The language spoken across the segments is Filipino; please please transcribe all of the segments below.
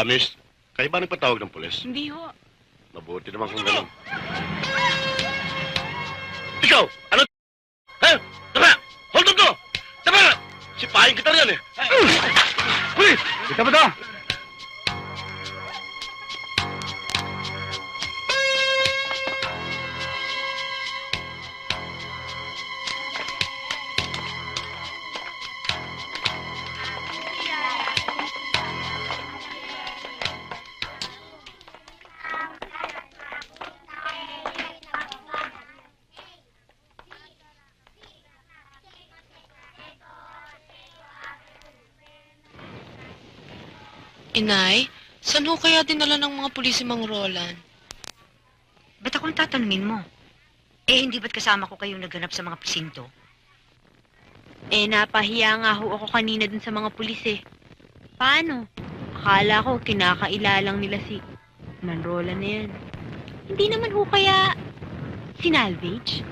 Miss, kayo ba nagpatawag ng pulis? Hindi ho. Mabuti naman kung gano'n. Ikaw! Ano? Ha? Tama! Hold on to! Tama! Sipahin kita riyan eh! Uy! Kita ba to? Inay, saan ho kaya dinala ng mga pulis si Mang Roland? Ba't akong tatanungin mo? Eh, hindi ba't kasama ko kayong naghanap sa mga presinto? Eh, napahiya nga ho ako kanina dun sa mga pulis eh. Paano? Akala ko kinakailalang nila si Manrola na yan. Hindi naman ho kaya sinalvage?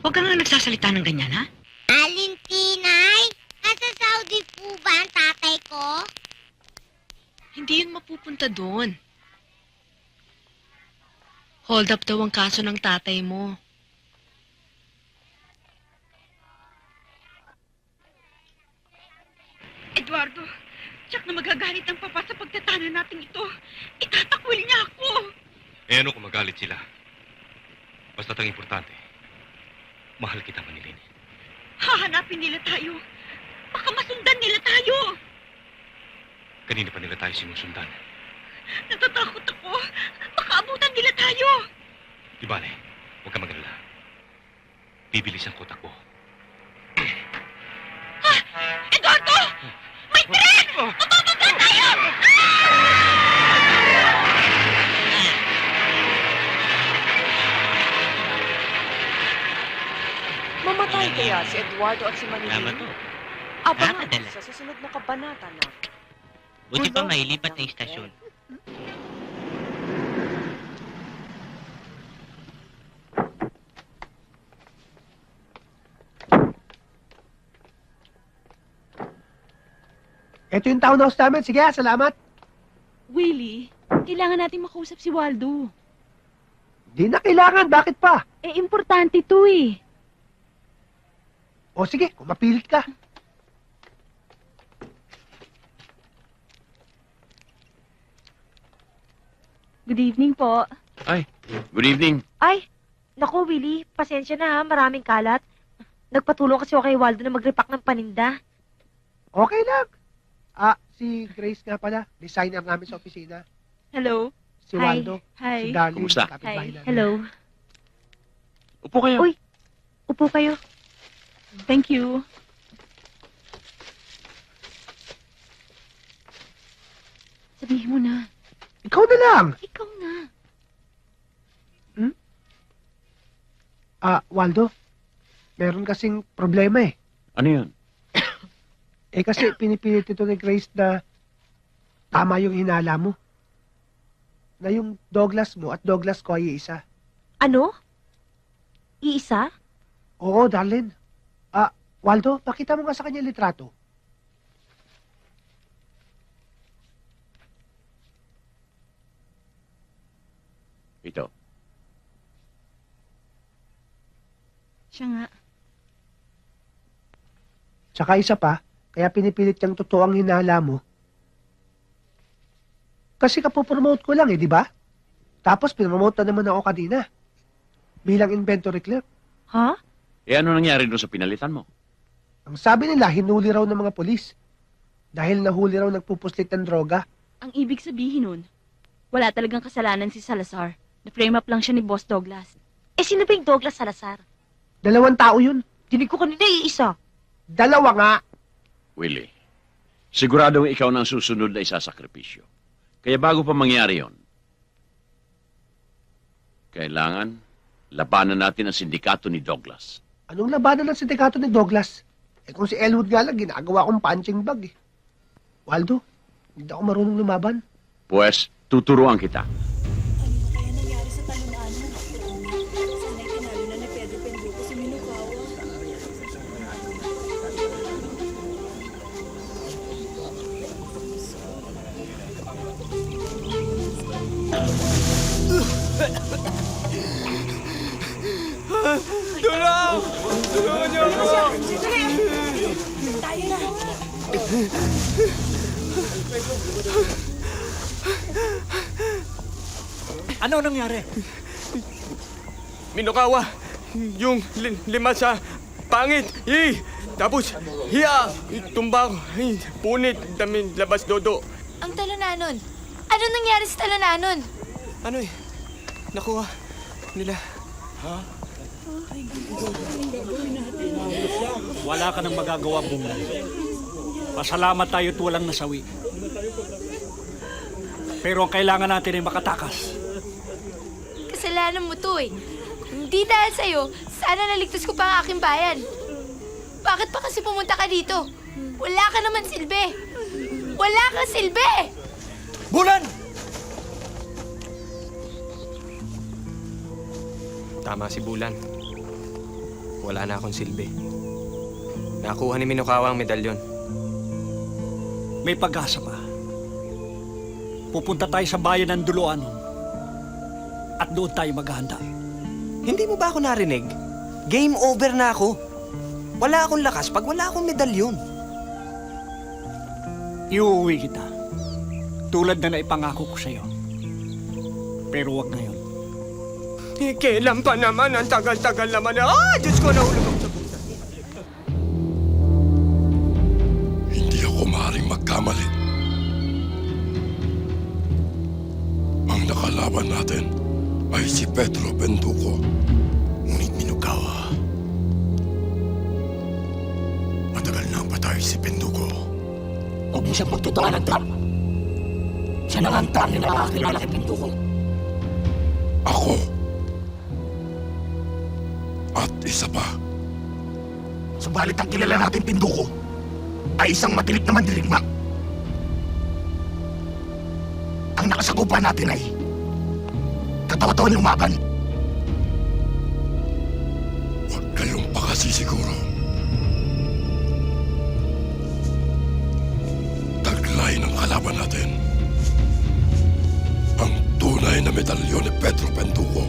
Huwag ka nga nagsasalita ng ganyan, ha? Alin, Tinay? Nasa Saudi po ba ang tatay ko? Hindi yun mapupunta doon. Hold up daw ang kaso ng tatay mo. Eduardo, tiyak na magagalit ang papa sa pagtatana natin ito. Itatakwil niya ako. Eh ano kung magalit sila? Basta't ang importante, mahal kita, Manilin. Hahanapin nila tayo. Baka masundan nila tayo. Kanina pa nila tayo sinusundan. Natatakot ako. Baka abutan nila tayo. Di bale, huwag ka magalala. Bibilisan ko takbo. Eduardo! May tren! Mabababa tayo! Mamatay kaya si Eduardo at si Manilin? Tama to. Abangan Nakakadala. sa susunod na kabanata na. Buti pa mailipat na istasyon. Ito yung townhouse namin. Sige, salamat. Willie, kailangan natin makausap si Waldo. Di na kailangan. Bakit pa? Eh, importante to eh. O sige, kung mapilit ka. Good evening po. Ay, good evening. Ay, naku Willie, pasensya na ha, maraming kalat. Nagpatulong kasi ako kay Waldo na mag-repack ng paninda. Okay lang. Si Grace nga pala. Designer namin sa opisina. Hello. Si Hi. Waldo. Hi. Si Darlene. Kumusta? kapitbahay namin. Hello. Upo kayo. Uy. Upo kayo. Thank you. Sabihin mo na. Ikaw na lang. Ikaw na. Waldo. Meron kasing problema eh. Ano yun? Eh kasi pinipilit ito ni Grace na tama yung hinala mo. Na yung Douglas mo at Douglas ko ay isa. Ano? Iisa? Oo, Darlene. Waldo, pakita mo nga sa kanya yung litrato. Ito. Siya nga. Tsaka isa pa, kaya pinipilit niyang totoo ang hinala mo. Kasi kapopromote ko lang di ba? Tapos pinromote na naman ako kanina. Bilang inventory clerk. Ha? Eh ano nangyari doon sa pinalitan mo? Ang sabi nila, hinuli raw ng mga polis. Dahil nahuli raw nagpupuslit ng droga. Ang ibig sabihin nun, wala talagang kasalanan si Salazar. Na-frame up lang siya ni Boss Douglas. Eh, sino ba yung Douglas Salazar? 2 tao yun. Dinig ko kanina iisa. 2 nga. Willie, siguradong ikaw na ang susunod na isasakripisyo. Kaya bago pa mangyari yon, kailangan labanan natin ang sindikato ni Douglas. Anong labanan ng sindikato ni Douglas? Eh kung si Elwood nga lang, ginagawa kong punching bag eh. Waldo, hindi ako marunong lumaban. Pues, tuturuan kita. Ano nangyari? Minukawa, yung lima sa pangit. Tapos, tumba ko. Punit, dami labas dodo. Ang talonanon. Ano nangyari sa talonanon? Ano nakuha nila. Wala ka nang magagawa, Bunga. Pasalamat tayo at walang nasawi. Pero ang kailangan natin ay makatakas. Kasalanan mo to eh. Hindi dahil sa'yo, sana naligtas ko pa ang aking bayan. Bakit pa kasi pumunta ka dito? Wala ka naman silbi. Wala kang silbi! Bulan! Tama si Bulan. Wala na akong silbi. Nakuha ni Minukawa ang medalyon. May pag-asa pa. Pupunta tayo sa bayan ng Duluan. At doon tayo maghahanda. Hindi mo ba ako narinig? Game over na ako. Wala akong lakas pag wala akong medalyon. Iuuwi kita. Tulad na naipangako ko sa'yo. Pero wag ngayon. Kailan pa naman? Ang tagal-tagal naman. Diyos ko, nahulog ako sa pusa. Hindi ako maaaring magkamali. Ang nakalaban natin ay si Pedro Benduco. Ngunit Minukawa, matagal na ang patay si Benduco. Huwag mo siyang pagtutuan ng trap. Siya na nga ang tanging nakakakilala kay Benduco. Ako. At isa pa. Subalit ang kilala natin Benduco ay isang matinik na mandirigma. Ang nakasakupan natin ay katawa-tawa niyong umaban. Huwag kayong pakasisiguro. Taglay ng kalaban natin. Ang tunay na medalyon ni Pedro Benduco